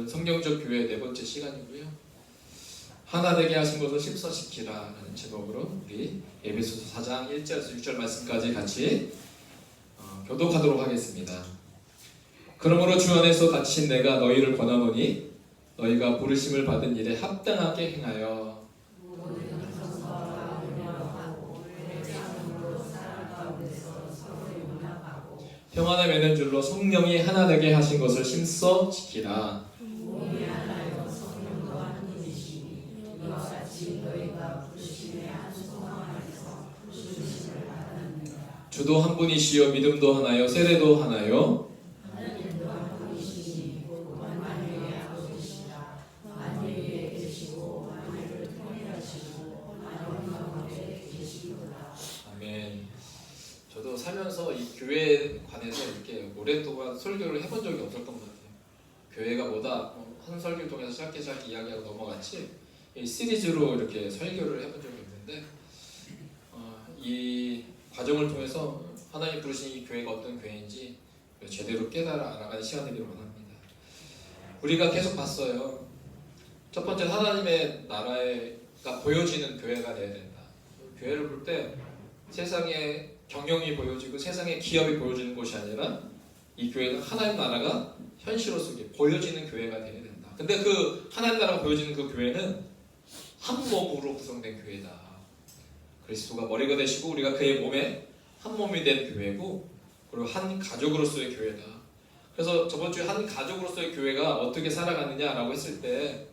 오늘은 성경적 교회 네 번째 시간이고요. 하나 되게 하신 것을 심서시키라 라는 제목으로 우리 에베소서 4장 1절에서 6절 말씀까지 같이 교독하도록 하겠습니다. 그러므로 주 안에서 갇힌 내가 너희를 권하노니 너희가 부르심을 받은 일에 합당하게 행하여 평안에 맺는 줄로 성령이 하나 되게 하신 것을 심써 지키라. 주도 한 분이시요 믿음도 하나요 세례도 하나요. 아멘. 저도 살면서 이 교회에 관해서 이렇게 오랫동안 설교를 해본 적이 없었던 것 같아요. 교회가 뭐다 한 설교를 통해서 짧게 이야기하고 넘어갔지 이 시리즈로 이렇게 설교를 해본 적이 없는데 이 과정을 통해서 하나님 부르신 이 교회가 어떤 교회인지 제대로 깨달아 알아가는 시간 되기를 원합니다. 우리가 계속 봤어요. 첫 번째 하나님의 나라가 보여지는 교회가 돼야 된다. 교회를 볼 때 세상에 경영이 보여지고 세상에 기업이 보여지는 것이 아니라 이 교회는 하나님 나라가 현실로서 보여지는 교회가 되어야 된다. 근데 그 하나님 나라가 보여지는 그 교회는 한 몸으로 구성된 교회다. 그리스도가 머리가 되시고 우리가 그의 몸에 한 몸이 된 교회고 그리고 한 가족으로서의 교회다. 그래서 저번 주에 한 가족으로서의 교회가 어떻게 살아가느냐라고 했을 때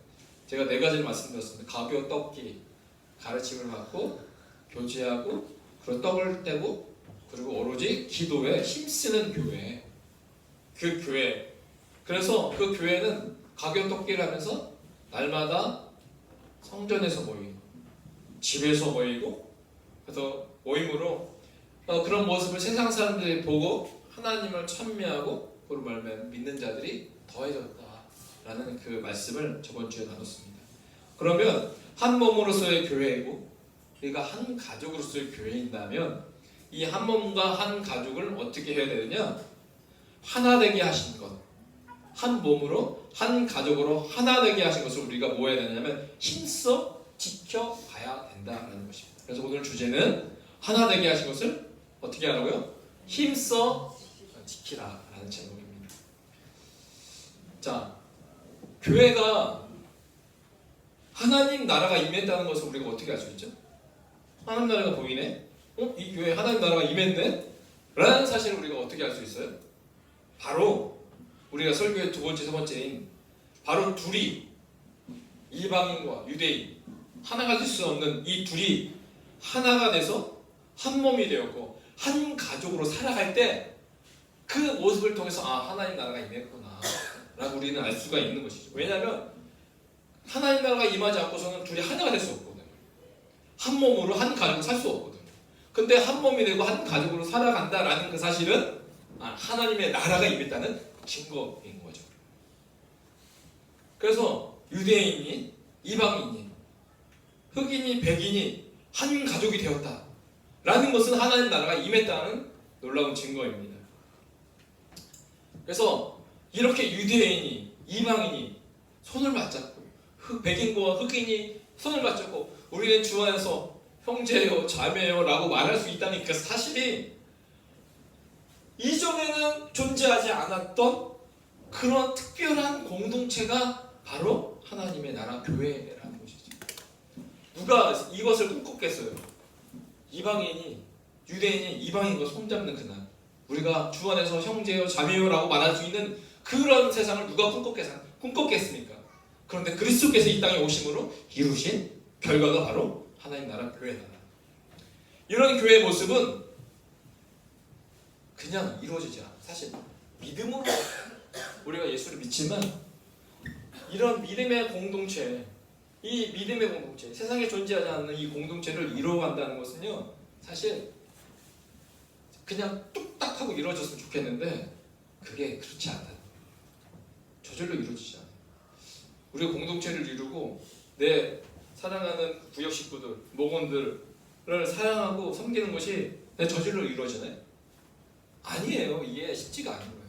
제가 네 가지를 말씀드렸습니다. 가벼 떡기, 가르침을 받고 교제하고 그리고 떡을 떼고 그리고 오로지 기도에 힘쓰는 교회. 그 교회. 그래서 그 교회는 가벼 떡기를 하면서 날마다 성전에서 모이고 집에서 모이고 그래서 모임으로 그런 모습을 세상 사람들이 보고 하나님을 찬미하고 그로 말하면 믿는 자들이 더해졌다라는 그 말씀을 저번 주에 나눴습니다. 그러면 한 몸으로서의 교회이고 우리가 한 가족으로서의 교회인다면 이 한 몸과 한 가족을 어떻게 해야 되느냐? 하나 되게 하신 것, 한 몸으로 한 가족으로 하나 되게 하신 것을 우리가 뭐 해야 되냐면 힘써 지켜가야 된다라는 것입니다. 그래서 오늘 주제는 하나 되게 하신 것을 어떻게 하라고요? 힘써 지키라라는 제목입니다. 자, 교회가 하나님 나라가 임했다는 것을 우리가 어떻게 알 수 있죠? 하나님 나라가 보이네? 이 교회에 하나님 나라가 임했네? 라는 사실을 우리가 어떻게 알 수 있어요? 바로 우리가 설교의 두 번째, 세 번째인 바로 둘이 이방인과 유대인 하나가 될 수 없는 이 둘이 하나가 돼서 한 몸이 되었고 한 가족으로 살아갈 때 그 모습을 통해서 하나님 나라가 임했구나 라고 우리는 알 수가 있는 것이죠. 왜냐하면 하나님 나라가 임하지 않고서는 둘이 하나가 될 수 없거든요. 한 몸으로 한 가족으로 살 수 없거든요. 근데 한 몸이 되고 한 가족으로 살아간다라는 그 사실은 하나님의 나라가 임했다는 증거인 거죠. 그래서 유대인이 이방인이 흑인이 백인이 한 가족이 되었다라는 것은 하나님 나라가 임했다는 놀라운 증거입니다. 그래서 이렇게 유대인이 이방인이 손을 맞잡고 백인과 흑인이 손을 맞잡고 우리는 주 안에서 형제요 자매요 라고 말할 수 있다는 그 사실이 이전에는 존재하지 않았던 그런 특별한 공동체가 바로 하나님의 나라 교회라는 것이죠. 누가 이것을 꿈꿨겠어요? 이방인이 유대인이 이방인과 손잡는 그날 우리가 주 안에서 형제요 자매요 라고 말할 수 있는 그런 세상을 누가 꿈꿨겠습니까? 그런데 그리스도께서 이 땅에 오심으로 이루신 결과가 바로 하나님 나라 교회다. 이런 교회의 모습은 그냥 이루어지지 않아. 사실 믿음으로 우리가 예수를 믿지만 이런 믿음의 공동체, 이 믿음의 공동체, 세상에 존재하지 않는 이 공동체를 이루어간다는 것은요, 사실 그냥 뚝딱 하고 이루어졌으면 좋겠는데 그게 그렇지 않다. 저절로 이루어지지 않아요. 우리가 공동체를 이루고 내 사랑하는 구역 식구들, 목원들을 사랑하고 섬기는 것이 내 저절로 이루어지나요? 아니에요. 이게 쉽지가 않은 거예요.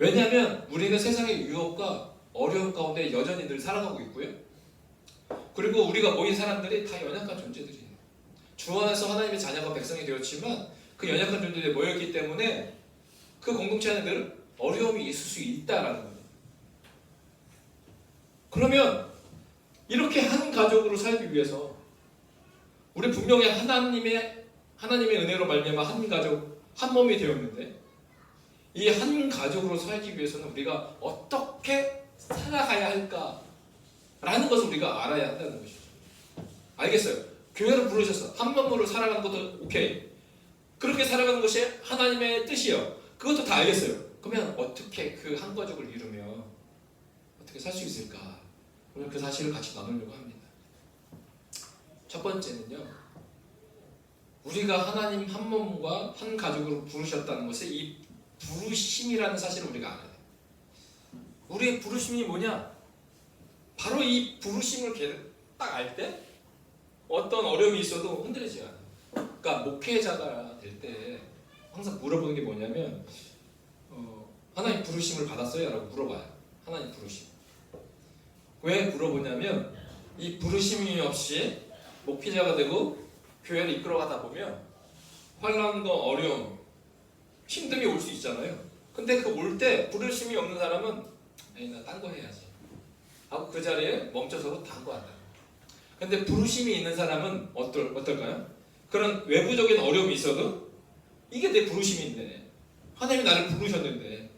왜냐하면 우리는 세상의 유혹과 어려움 가운데 여전히 늘 살아가고 있고요. 그리고 우리가 모인 사람들이 다 연약한 존재들이에요. 주 안에서 하나님의 자녀가 백성이 되었지만 그 연약한 존재들이 모였기 때문에 그 공동체 안에 늘 어려움이 있을 수 있다라는 거예요. 그러면 이렇게 한 가족으로 살기 위해서 우리 분명히 하나님의 은혜로 말미암아 한 가족, 한 몸이 되었는데 이 한 가족으로 살기 위해서는 우리가 어떻게 살아가야 할까라는 것을 우리가 알아야 한다는 것이죠. 알겠어요. 교회를 부르셔서 한 몸으로 살아가는 것도 오케이. 그렇게 살아가는 것이 하나님의 뜻이요. 그것도 다 알겠어요. 그러면 어떻게 그 한 가족을 이루며 어떻게 살 수 있을까? 오늘 그 사실을 같이 나누려고 합니다. 첫 번째는요. 우리가 하나님 한 몸과 한 가족으로 부르셨다는 것을 이 부르심이라는 사실을 우리가 알아야 돼요. 우리의 부르심이 뭐냐? 바로 이 부르심을 딱 알 때 어떤 어려움이 있어도 흔들리지 않아요. 그러니까 목회자가 될 때 항상 물어보는 게 뭐냐면 하나님 부르심을 받았어요? 라고 물어봐요. 하나님 부르심. 왜 물어보냐면 이 부르심이 없이 목회자가 되고 교회를 이끌어가다 보면 환난과 어려움, 힘듦이 올 수 있잖아요. 근데 그 올 때 부르심이 없는 사람은 에이 나 딴 거 해야지 하고 그 자리에 멈춰서도 딴 거 한다. 근데 부르심이 있는 사람은 어떨까요? 그런 외부적인 어려움이 있어도 이게 내 부르심인데 하나님이 나를 부르셨는데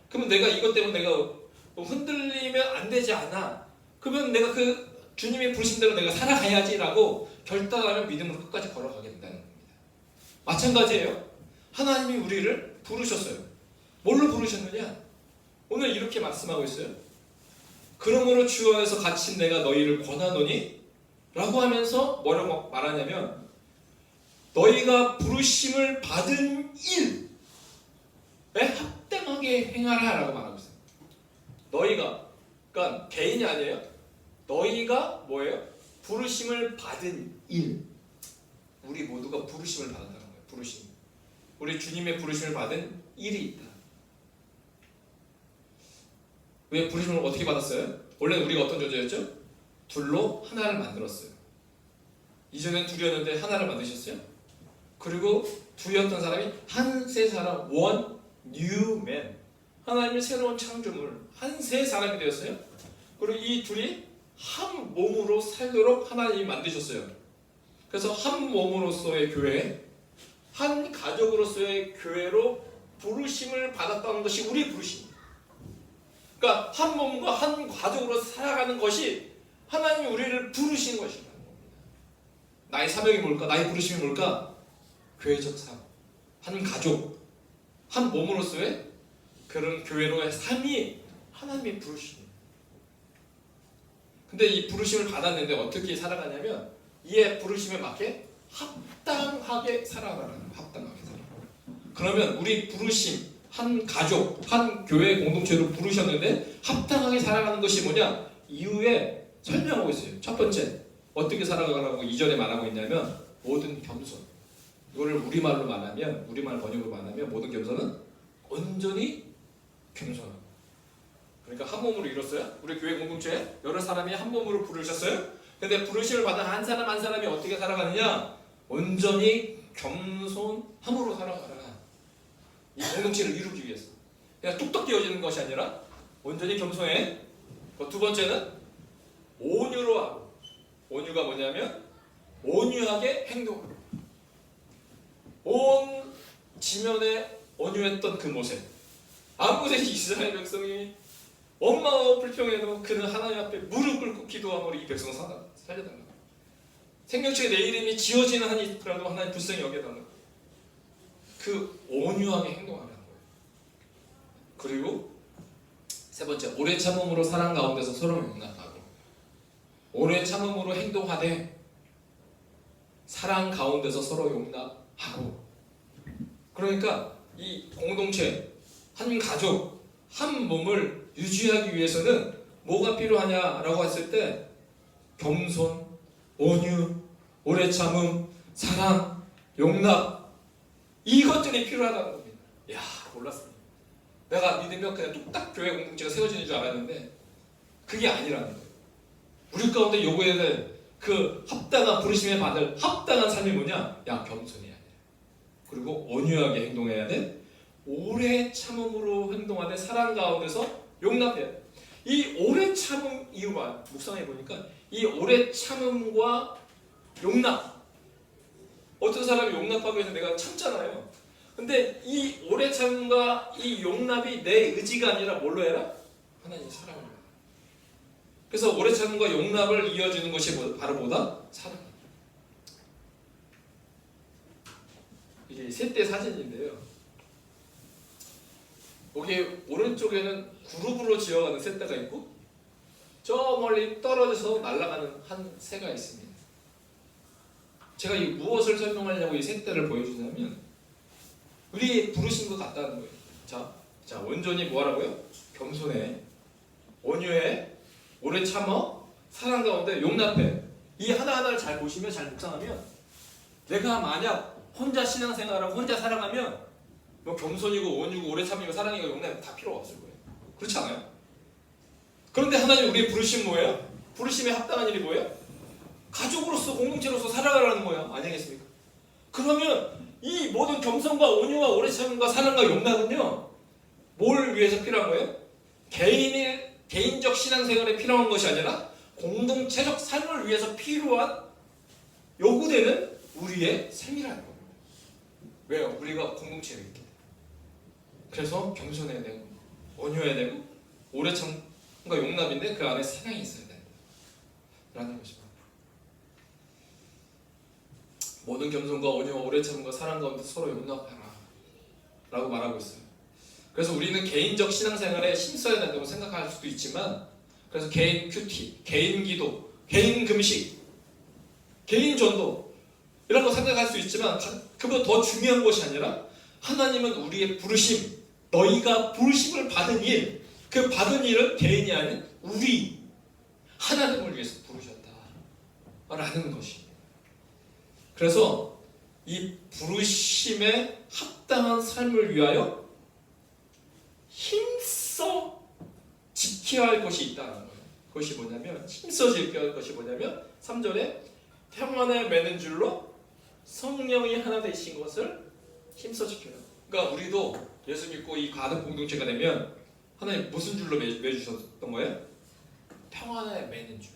그러면 내가 이것 때문에 내가 흔들리면 안 되지 않아. 그러면 내가 그 주님의 부르심대로 내가 살아가야지라고 결단하면 믿음으로 끝까지 걸어가게 된다는 겁니다. 마찬가지예요. 하나님이 우리를 부르셨어요. 뭘로 부르셨느냐? 오늘 이렇게 말씀하고 있어요. 그러므로 주 안에서 갇힌 내가 너희를 권하노니 라고 하면서 뭐라고 말하냐면 너희가 부르심을 받은 일에 합당하게 행하라 라고 말하고 있어요. 너희가 그러니까 개인이 아니에요. 너희가 뭐예요? 부르심을 받은 일. 우리 모두가 부르심을 받았다는 거예요. 부르심. 우리 주님의 부르심을 받은 일이 있다. 왜 부르심을 어떻게 받았어요? 원래 우리가 어떤 존재였죠? 둘로 하나를 만들었어요. 이전엔 둘이었는데 하나를 만드셨어요. 그리고 둘이었던 사람이 한 세 사람, one new man. 하나님의 새로운 창조물, 한 세 사람이 되었어요. 그리고 이 둘이 한 몸으로 살도록 하나님이 만드셨어요. 그래서 한 몸으로서의 교회, 한 가족으로서의 교회로 부르심을 받았다는 것이 우리의 부르심. 그러니까 한 몸과 한 가족으로 살아가는 것이 하나님이 우리를 부르시는 것이라는 겁니다. 나의 사명이 뭘까? 나의 부르심이 뭘까? 교회적 삶, 한 가족, 한 몸으로서의 그런 교회로의 삶이 하나님의 부르심. 근데 이 부르심을 받았는데 어떻게 살아가냐면 이에 부르심에 맞게 합당하게 살아가라는 거예요. 합당하게 살아가. 그러면 우리 부르심, 한 가족, 한 교회 공동체로 부르셨는데 합당하게 살아가는 것이 뭐냐? 이후에 설명하고 있어요. 첫 번째, 어떻게 살아가라고 이전에 말하고 있냐면 모든 겸손. 이거를 우리말로 말하면, 우리말 번역으로 말하면 모든 겸손은 온전히 겸손하고. 그러니까 한 몸으로 이뤘어요. 우리 교회 공동체 여러 사람이 한 몸으로 부르셨어요. 근데 부르심을 받은 한 사람 한 사람이 어떻게 살아가느냐? 온전히 겸손함으로 살아가라. 이 공동체를 이루기 위해서. 그냥 뚝딱 띄어지는 것이 아니라 온전히 겸손해. 두 번째는 온유로 하고. 온유가 뭐냐면 온유하게 행동하고. 온 지면에 온유했던 그 모세. 아무 곳에 이스라엘 백성이 엄마가 불평해도 그는 하나님 앞에 무릎 꿇고 기도함으로 이 백성을 살려달라고. 생명책에 내 이름이 지어지는 한이 있더라도 하나님 불쌍히 여겨달라고. 그 온유하게 행동하라는 거예요. 그리고 세 번째, 오래 참음으로 사랑 가운데서 서로 용납하고. 오래 참음으로 행동하되 사랑 가운데서 서로 용납하고. 그러니까 이 공동체, 한 가족, 한 몸을 유지하기 위해서는 뭐가 필요하냐라고 했을 때 겸손, 온유, 오래 참음, 사랑, 용납 이것들이 필요하다는 겁니다. 이야, 몰랐습니다. 내가 믿으면 그냥 뚝딱 교회 공동체가 세워지는 줄 알았는데 그게 아니라는 거예요. 우리 가운데 요구해야 될 그 합당한 부르심에 받을 합당한 삶이 뭐냐? 야, 겸손해야 돼. 그리고 온유하게 행동해야 돼. 오래 참음으로 행동하되 사랑 가운데서 용납해야 돼. 이 오래 참음 이유가 묵상해 보니까 이 오래 참음과 용납. 어떤 사람이 용납하기 위해서 내가 참잖아요. 근데 이 오래 참음과 이 용납이 내 의지가 아니라 뭘로 해라? 하나님 사랑을. 그래서 오래 참음과 용납을 이어주는 것이 바로 뭐다? 사랑. 이게 셋대 사진인데요. 여기 오른쪽에는 그룹으로 지어가는 셋대가 있고 저 멀리 떨어져서 날아가는 한 새가 있습니다. 제가 이 무엇을 설명하려고 이 셋대를 보여주냐면 우리 부르신 것 같다는 거예요. 자, 온전히 뭐하라고요? 겸손해, 온유해, 오래 참어, 사랑 가운데 용납해. 이 하나하나를 잘 보시면, 잘 묵상하면 내가 만약 혼자 신앙생활하고 혼자 살아가면 뭐 겸손이고 온유고 오래 참이고 사랑이고 용납 다 필요가 없을 거예요. 그렇지 않아요? 그런데 하나님 우리의 부르심 뭐예요? 부르심에 합당한 일이 뭐예요? 가족으로서 공동체로서 살아가라는 거예요. 아니겠습니까? 그러면 이 모든 겸손과 온유와 오래 참음과 사랑과 용납은요, 뭘 위해서 필요한 거예요? 개인적 신앙생활에 필요한 것이 아니라 공동체적 삶을 위해서 필요한 요구되는 우리의 삶이라는 거예요. 왜요? 우리가 공동체에 있기 때문에. 그래서 겸손해야 되고 온유해야 되고 오래 참음과 용납인데 그 안에 사랑이 있어야 된다 라는 것입니다. 모든 겸손과 온유와 오래 참음과 사랑 가운데 서로 용납하라 라고 말하고 있어요. 그래서 우리는 개인적 신앙생활에 힘써야 된다고 생각할 수도 있지만, 그래서 개인 큐티, 개인 기도, 개인 금식, 개인 전도 이런 거 생각할 수 있지만 그보다 더 중요한 것이 아니라 하나님은 우리의 부르심, 너희가 부르심을 받은 일, 그 받은 일은 개인이 아닌 우리 하나님을 위해서 부르셨다 라는 것이. 그래서 이 부르심에 합당한 삶을 위하여 힘써 지켜야 할 것이 있다는 거예요. 그것이 뭐냐면, 힘써 지켜야 할 것이 뭐냐면 3절에 평안에 매는 줄로 성령이 하나 되신 것을 힘써 지켜라. 그러니까 우리도 예수 믿고 이 가득 공동체가 되면 하나님 무슨 줄로 매주셨던 거예요? 평안에 매는 줄.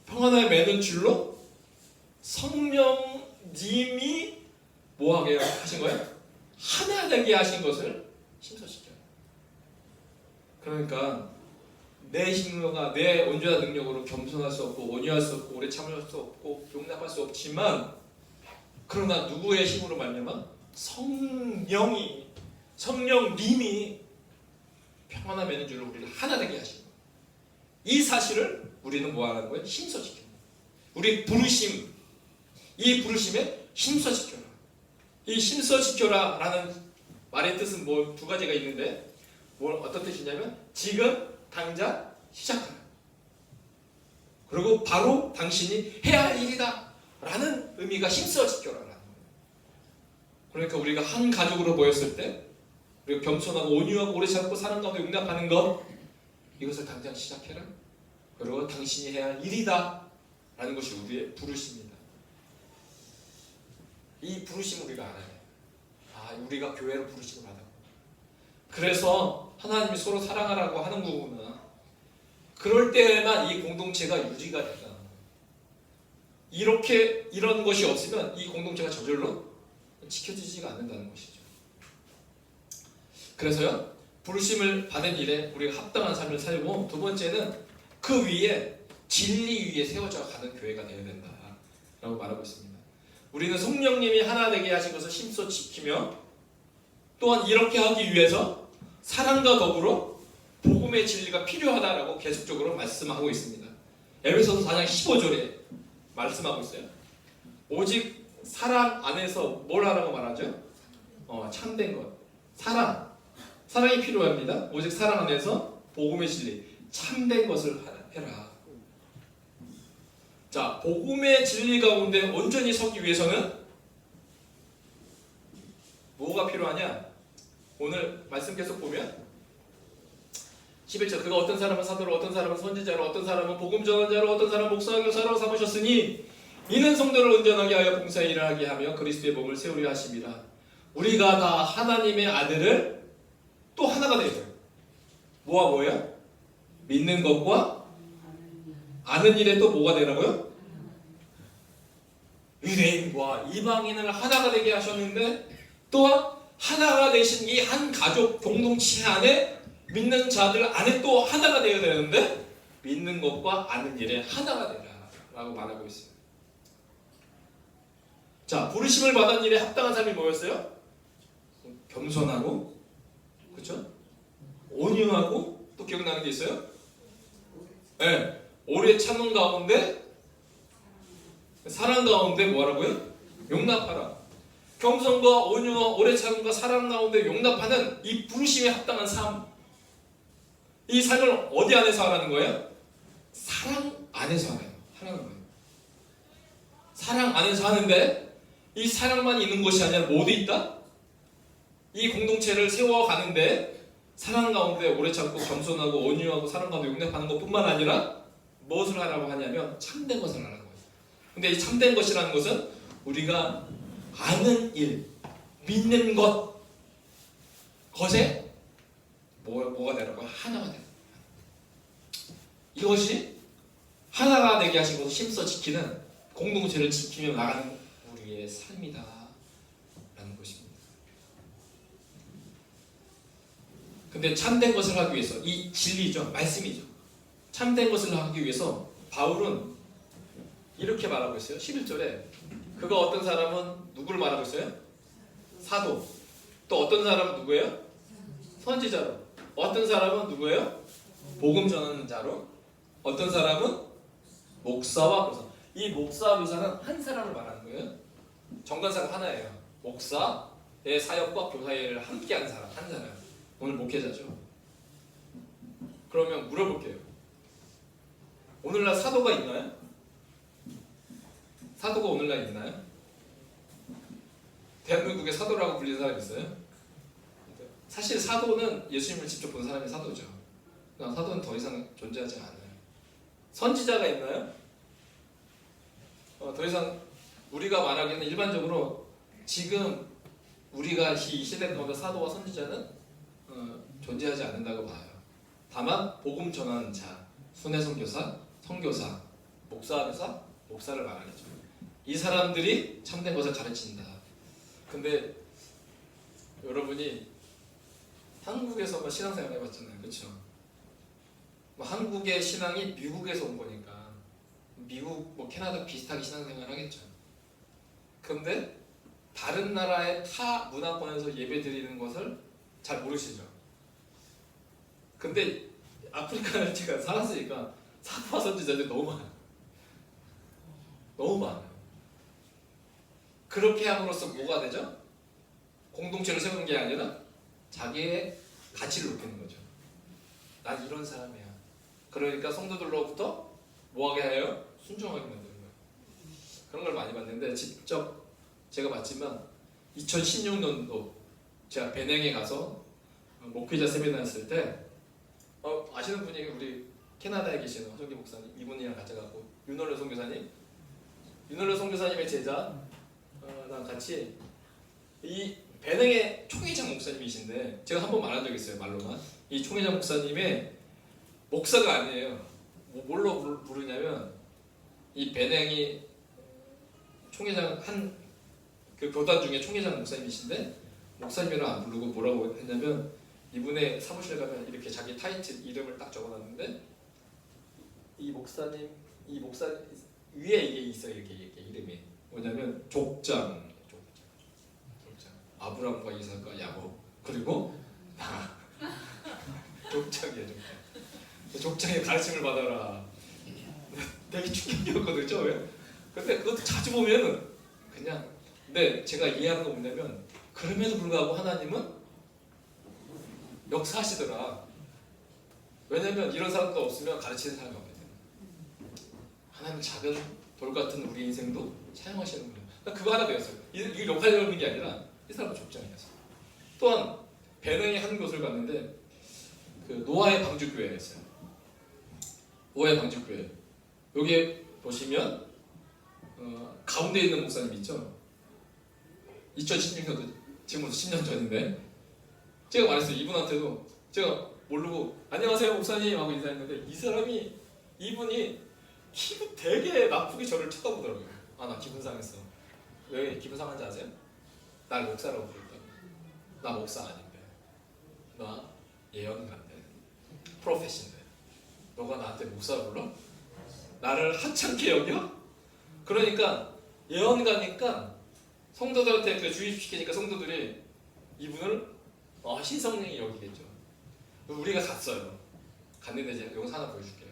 평안에 매는 줄로 성령님이 뭐하게 하신 거예요? 하나 되게 하신 것을 힘써시켜요. 그러니까 내 힘과 내 온전한 능력으로 겸손할 수 없고 온유할 수 없고 오래 참을 수 없고 용납할 수 없지만, 그러나 누구의 힘으로 말미암아? 성령님이 평안한 매는 줄로 우리를 하나 되게 하신 거예요. 이 사실을 우리는 뭐하는 거예요? 힘써지켜요. 우리 부르심, 이 부르심에 힘써지켜라. 이 힘써지켜라 라는 말의 뜻은 뭐 두 가지가 있는데, 어떤 뜻이냐면 지금 당장 시작하라. 그리고 바로 당신이 해야 할 일이다 라는 의미가 힘써지켜라 라는 거예요. 그러니까 우리가 한 가족으로 모였을 때 우리가 겸손하고 온유하고 오래 참고 사랑 가운데 용납하는 것, 이것을 당장 시작해라. 그리고 당신이 해야 할 일이다 라는 것이 우리의 부르심입니다. 이 부르심을 우리가 알아야 돼요. 우리가 교회로 부르심을 받았고, 그래서 하나님이 서로 사랑하라고 하는 거구나. 그럴 때만 이 공동체가 유지가 된다. 이런 것이 없으면 이 공동체가 저절로 지켜지지가 않는다는 것이죠. 그래서요, 부르심을 받은 일에 우리가 합당한 삶을 살고, 두 번째는 그 위에 진리 위에 세워져 가는 교회가 되어야 된다라고 말하고 있습니다. 우리는 성령님이 하나 되게 하신 것을 힘써 지키며, 또한 이렇게 하기 위해서 사랑과 더불어 복음의 진리가 필요하다라고 계속적으로 말씀하고 있습니다. 에베소서 4장 15절에 말씀하고 있어요. 오직 사랑 안에서 뭘 하라고 말하죠? 참된 것. 사랑이 필요합니다. 오직 사랑 안에서 복음의 진리, 참된 것을 해라. 자, 복음의 진리 가운데 온전히 서기 위해서는 뭐가 필요하냐? 오늘 말씀 계속 보면 11절 그가 어떤 사람은 사도로 어떤 사람은 선지자로 어떤 사람은 복음 전환자로 어떤 사람은 목사와 교사로 삼으셨으니 이는 성도를 온전하게 하여 봉사의 일을 하게 하며 그리스도의 몸을 세우려 하심이라. 우리가 다 하나님의 아들을 또 하나가 되어야 돼요. 뭐와 뭐예요? 믿는 것과 아는 일에 또 뭐가 되라고요? 유대인과 이방인을 하나가 되게 하셨는데 또한 하나가 되신 이 한 가족 공동체 안에 믿는 자들 안에 또 하나가 되어야 되는데 믿는 것과 아는 일에 하나가 되라 라고 말하고 있어요. 자, 부르심을 받은 일에 합당한 삶이 뭐였어요? 겸손하고, 그렇죠? 온유하고, 또 기억나는 게 있어요? 네, 오래 참은 가운데 사랑 가운데 뭐하라고요? 용납하라. 겸손과 온유와 오래 참음과 사랑 가운데 용납하는 이 부르심에 합당한 삶. 이 삶을 어디 안에서 하라는 거예요? 사랑 안에서 하라는 거예요. 사랑 안에서 하는데 이 사랑만 있는 것이 아니라 뭐도 있다? 이 공동체를 세워가는데 사랑 가운데 오래 참고 겸손하고 온유하고 사랑 가운데 용납하는 것뿐만 아니라 무엇을 하라고 하냐면 참된 것을 하라는 거예요. 근데 이 참된 것이라는 것은 우리가 아는 일, 믿는 것에 뭐가 되라고? 하나가 되는 거예요. 이것이 하나가 되게 하신 것을 힘써 지키는 공동체를 지키며 나가는 우리의 삶이다 라는 것입니다. 근데 참된 것을 하기 위해서 이 진리죠, 말씀이죠. 참된 것을 하기 위해서 바울은 이렇게 말하고 있어요. 11절에 그가 어떤 사람은 누구를 말하고 있어요? 사도. 또 어떤 사람은 누구예요? 선지자로. 어떤 사람은 누구예요? 복음 전하는 자로. 어떤 사람은 목사와 교사. 이 목사와 교사는 한 사람을 말하는 거예요. 정관사가 하나예요. 목사의 사역과 교사의 일을 함께하는 사람, 한 사람. 오늘 목회자죠. 그러면 물어볼게요. 오늘날 사도가 있나요? 사도가 오늘날 있나요? 대한민국에 사도라고 불리는 사람 있어요? 사실 사도는 예수님을 직접 본 사람이 사도죠. 사도는 더 이상 존재하지 않아요. 선지자가 있나요? 더 이상 우리가 말하기에는 일반적으로 지금 우리가 이 시대 가운데 사도와 선지자는 존재하지 않는다고 봐요. 다만 복음 전하는 자, 순회 선교사, 선교사, 목사교사, 목사를 말하겠죠. 이 사람들이 참된 것을 가르친다. 근데 여러분이 한국에서 신앙생활 해봤잖아요, 그렇죠? 한국의 신앙이 미국에서 온 거니까 미국, 캐나다 비슷하게 신앙생활 하겠죠. 그런데 다른 나라의 타 문화권에서 예배 드리는 것을 잘 모르시죠. 근데 아프리카를 제가 살았으니까 사도와 선지자들이 너무 많아요. 너무 많아요. 그렇게 함으로써 뭐가 되죠? 공동체를 세우는 게 아니라 자기의 가치를 높이는 거죠. 난 이런 사람이야. 그러니까 성도들로부터 뭐하게 해요? 순종하게 만드는 거예요. 그런 걸 많이 봤는데 직접 제가 봤지만 2016년도 제가 베냉에 가서 목회자 세미나 했을 때 아시는 분이 우리 캐나다에 계시는 허정기 목사님 이분이랑 같이 가고 윤월래 선교사님 윤월래 선교사님의 제자 랑 같이 이 베냉의 총회장 목사님이신데 제가 한번 말한 적이 있어요. 말로만. 이 총회장 목사님의 목사가 아니에요. 뭘로 부르냐면 이 베냉이 총회장 한 그 교단 중에 총회장 목사님이신데 목사님이라 안 부르고 뭐라고 했냐면 이분의 사무실 가면 이렇게 자기 타이틀 이름을 딱 적어놨는데 이 목사님 위에 이게 있어요. 이렇게 이름이 뭐냐면 족장 아브람과 이삭과 야곱 그리고 나 족장이야 족장. 족장의 가르침을 받아라. 되게 충격이었거든요 처음에. 근데 그것도 자주 보면은 그냥 근데 제가 이해하는 건 뭐냐면 그럼에도 불구하고 하나님은 역사하시더라. 왜냐면 이런 사람도 없으면 가르치는 사람이 없거든요. 하나님 작은 돌 같은 우리 인생도 사용하시는 거예요. 그거 하나 배웠어요. 이걸 욕하려는 게 아니라 이 사람은 족장이었어요. 또한 배낭이 한 곳을 갔는데 그 노아의 방주교회였어요. 노아의 방주교회. 여기 보시면 가운데 있는 목사님 있죠? 2016년도 지금부터 10년 전인데 제가 말했어요. 이분한테도 제가 모르고 안녕하세요 목사님 하고 인사했는데 이분이 기분 되게 나쁘게 저를 쳐다보더라고요. 아, 나 기분 상했어. 왜 기분 상한지 아세요? 날 목사라고 부른다고. 나 목사 아닌데. 나 예언가인데. 프로페신데. 너가 나한테 목사 불러? 나를 하찮게 여겨? 그러니까 예언가니까 성도들한테 그 주입시키니까 성도들이 이분을 신성령이 여기겠죠. 우리가 갔어요. 갔는데 제가 이거 하나 보여줄게요.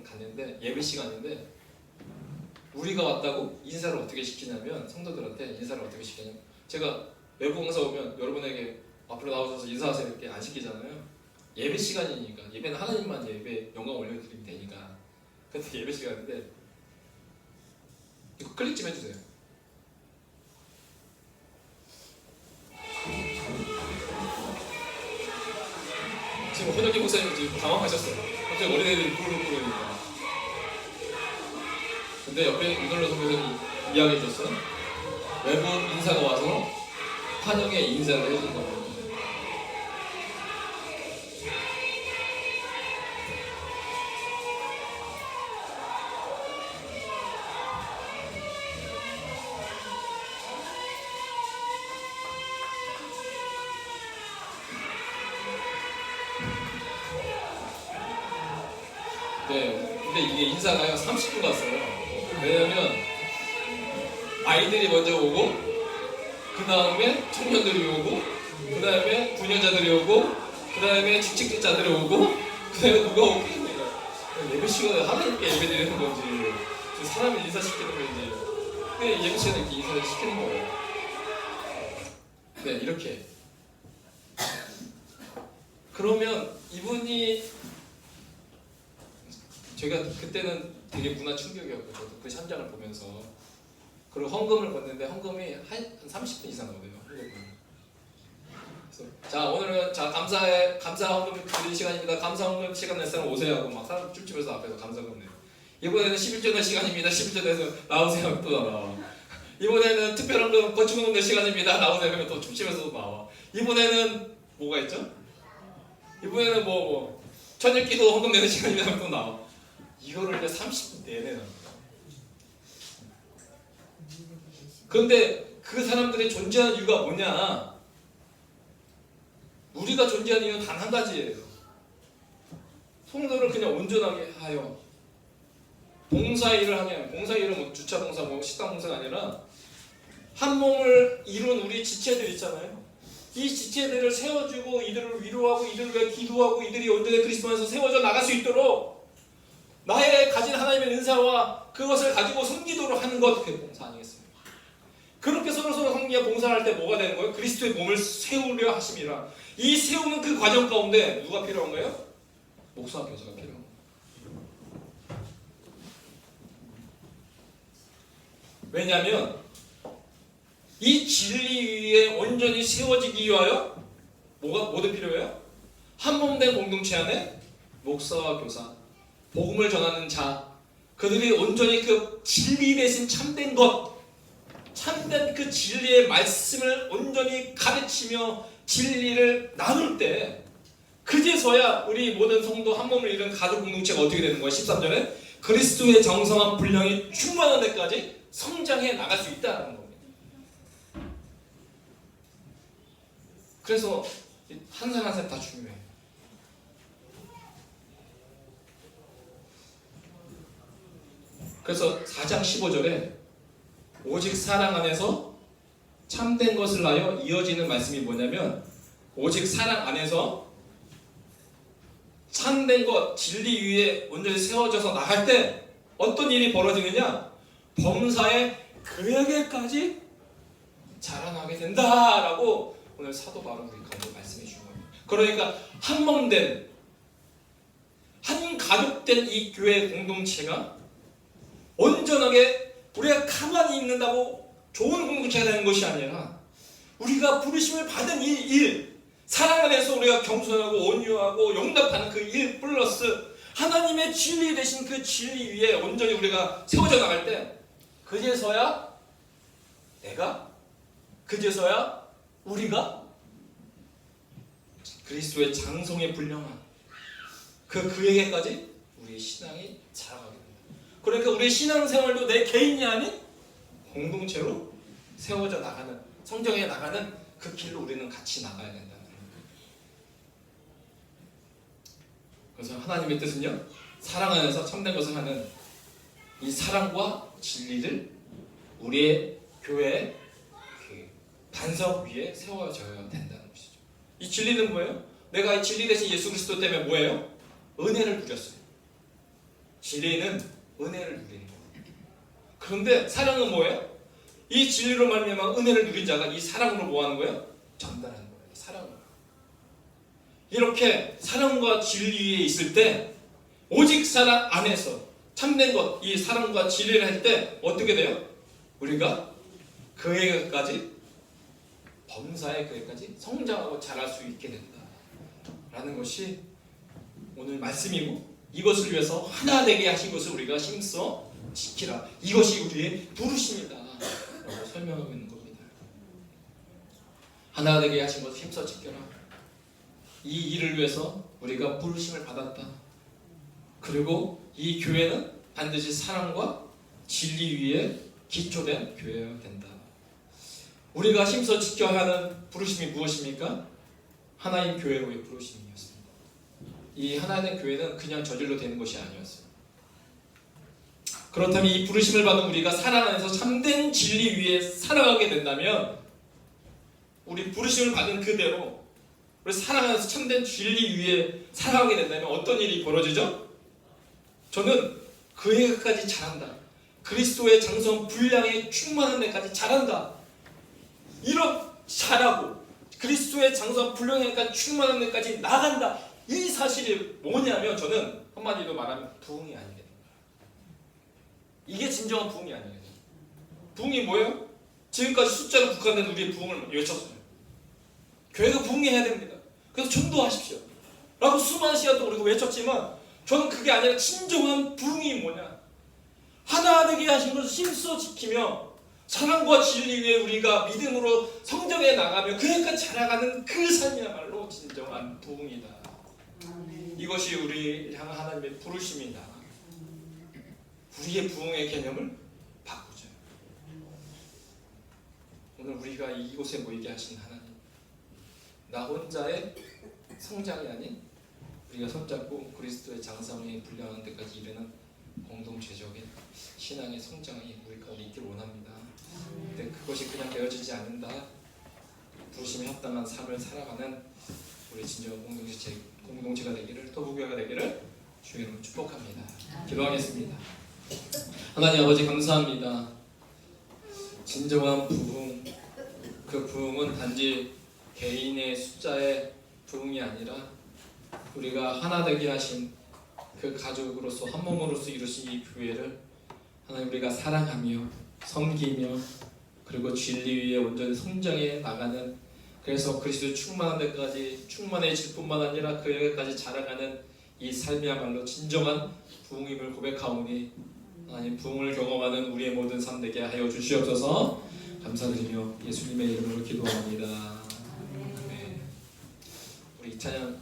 갔는데 예배 시간인데 우리가 왔다고 인사를 어떻게 시키냐면 성도들한테 인사를 어떻게 시키냐면 제가 외부 강사 오면 여러분에게 앞으로 나오셔서 인사하세요 이렇게 안 시키잖아요. 예배 시간이니까 예배는 하나님만 예배 영광 올려드리면 되니까. 근데 예배 시간인데 이거 클릭 좀 해주세요. 지금 혼혁기 목사님 지금 당황하셨어요. 갑자기 어린애들이 부르니까. 근데 옆에 윤dol로 선교사님이 이야기해줬어요. 외부 인사가 와서 환영의 인사를 해준다고. 네, 근데 이게 인사가요 30분 갔어요. 왜냐면 아이들이 먼저 오고 그 다음에 청년들이 오고 그 다음에 부녀자들이 오고 그 다음에 직책자들이 오고 그 다음에 누가 오고 예배 시간에 하나님께 예배 드리는 건지 사람을 인사시키는 건지 그냥 예배 시간에 이렇게 인사를 시키는 거예요. 네, 이렇게. 그러면 이분이 제가 그때는 되게 문화 충격이었고 저도 그 현장을 보면서 그리고 헌금을 걷는데 헌금이 한 30분 이상 나오네요. 그래서 자 오늘은 자 감사 헌금 드리는 시간입니다. 감사 헌금 시간 낼 사람 오세요 하고 막 사람 춤추면서 앞에서 감사 헌금 내요. 이번에는 11조 낼 시간입니다. 11조 내서 나오세요 또 나와. 이번에는 특별 헌금 건축 헌금 낼 시간입니다. 나오세요 그러면 또 춤추면서 또 나와. 이번에는 뭐가 있죠? 이번에는 뭐 저녁기도 헌금 내는 시간입니다. 또 나와. 이거를 이제 30분 내내 합니다. 그런데 그 사람들이 존재하는 이유가 뭐냐? 우리가 존재하는 이유는 단 한 가지예요. 성도를 그냥 온전하게 하여 봉사일을 하게 하면 봉사일은 뭐 주차 봉사, 뭐 식당 봉사가 아니라 한 몸을 이룬 우리 지체들 있잖아요. 이 지체들을 세워주고 이들을 위로하고 이들을 위해 기도하고 이들이 온전히 그리스도 안에서 세워져 나갈 수 있도록 나의 가진 하나님의 은사와 그것을 가지고 섬기도록 하는 것, 그게 봉사 아니겠습니까? 그렇게 서로서로 섬기와 봉사할 때 뭐가 되는 거예요? 그리스도의 몸을 세우려 하심이라. 이 세우는 그 과정 가운데 누가 필요한 거예요? 목사와 교사가 필요한 거예요. 왜냐하면 이 진리 위에 온전히 세워지기 위하여 뭐가 필요해요? 한 몸 된 공동체 안에 목사와 교사, 복음을 전하는 자, 그들이 온전히 그 진리 대신 참된 것, 참된 그 진리의 말씀을 온전히 가르치며 진리를 나눌 때 그제서야 우리 모든 성도 한 몸을 이룬 가족 공동체가 어떻게 되는 거예요? 13절에 그리스도의 정성한 분량이 충만한 데까지 성장해 나갈 수 있다는 겁니다. 그래서 한 사람 한 사람 다 중요해요. 그래서 4장 15절에 오직 사랑 안에서 참된 것을 하여 이어지는 말씀이 뭐냐면 오직 사랑 안에서 참된 것, 진리 위에 온전히 세워져서 나갈 때 어떤 일이 벌어지느냐? 범사에 그에게까지 자라나게 된다라고 오늘 사도 바울은 우리 가운데 말씀해 주신 겁니다. 그러니까 한 몸된, 한 가족된 이 교회 공동체가 온전하게 우리가 가만히 있는다고 좋은 공동체가 되는 것이 아니라 우리가 부르심을 받은 이 일, 사랑 안에서 우리가 겸손하고 온유하고 용납하는 그 일 플러스 하나님의 진리 되신 그 진리 위에 온전히 우리가 세워져 나갈 때 그제서야 내가, 그제서야 우리가 그리스도의 장성에 분량한 그에게까지 우리의 신앙이 자라가게 됩니다. 그러니까 우리의 신앙생활도 내 개인이 아닌 공동체로 세워져 나가는, 성정해 나가는 그 길로 우리는 같이 나가야 된다는 거예요. 그래서 하나님의 뜻은요, 사랑 안에서 참된 것을 하는 이 사랑과 진리를 우리의 교회의 그 반석 위에 세워져야 된다는 것이죠. 이 진리는 뭐예요? 내가 이 진리 대신 예수 그리스도 때문에 뭐예요? 은혜를 누렸어요. 진리는 은혜를 누리는 거예요. 그런데 사랑은 뭐예요? 이 진리로 말미암아 은혜를 누린 자가 이 사랑으로 뭐 하는 거예요? 전달하는 거예요. 사랑으로. 이렇게 사랑과 진리 위에 있을 때 오직 사랑 안에서 참된 것, 이 사랑과 진리를 할 때 어떻게 돼요? 우리가 그에게까지, 범사의 그에게까지 성장하고 자랄 수 있게 된다라는 것이 오늘 말씀이고, 이것을 위해서 하나 되게 하신 것을 우리가 힘써 지키라, 이것이 우리의 부르심이다 라고 설명하고 있는 겁니다. 하나 되게 하신 것을 힘써 지켜라. 이 일을 위해서 우리가 부르심을 받았다. 그리고 이 교회는 반드시 사랑과 진리 위에 기초된 교회여야 된다. 우리가 힘써 지켜야 하는 부르심이 무엇입니까? 하나님 교회로의 부르심이었습니다. 이 하나님의 교회는 그냥 저절로 되는 것이 아니었어요. 그렇다면 이 부르심을 받은 우리가 사랑 안에서 참된 진리 위에 살아가게 된다면, 우리 부르심을 받은 그대로 우리 사랑 안에서 참된 진리 위에 살아가게 된다면 어떤 일이 벌어지죠? 저는 그에게까지 자란다. 그리스도의 장성 분량에 충만한 데까지 자란다. 이런 자라고 그리스도의 장성 분량에까지 충만한 데까지 나간다. 이 사실이 뭐냐면, 저는 한마디로 말하면 부흥이 아니겠다. 이게 진정한 부흥이 아니에요. 부흥이 뭐예요? 지금까지 숫자로 국한된 우리의 부흥을 외쳤어요. 교회가 부흥해야 됩니다. 그래서 전도하십시오 라고 수많은 시간 동안 우리가 외쳤지만, 저는 그게 아니라 진정한 부흥이 뭐냐, 하나 되게 하신 것을 힘써 지키며 사랑과 진리 위에 우리가 믿음으로 성장해 나가며 그에까지 자라가는 그 삶이야말로 진정한 부흥이다. 이것이 우리 향한 하나님의 부르심이다. 우리의 부흥의 개념을 바꾸죠. 오늘 우리가 이곳에 모이게 하신 하나님, 나 혼자의 성장이 아닌 우리가 손잡고 그리스도의 장성에 분량하는 데까지 이르는 공동체적인 신앙의 성장이 우리 가운데 있기를 원합니다. 근데 그것이 그냥 되어지지 않는다. 부르심에 합당한 삶을 살아가는 우리 진정한 공동체가 되기를, 토부교회가 되기를 주의 이름으로 축복합니다. 기도하겠습니다. 하나님 아버지, 감사합니다. 진정한 부흥, 그 부흥은 단지 개인의 숫자의 부흥이 아니라 우리가 하나 되게 하신 그 가족으로서 한 몸으로서 이루신 이 교회를 하나님 우리가 사랑하며 섬기며 그리고 진리 위에 온전히 성장해 나가는, 그래서 그리스도 충만한 데까지 충만해질 뿐만 아니라 그에게까지 자라가는 이 삶이야말로 진정한 부흥임을 고백하오니, 하나님 부흥을 경험하는 우리의 모든 삶 되게 하여 주시옵소서. 감사드리며 예수님의 이름으로 기도합니다. 아멘. 우리 이찬양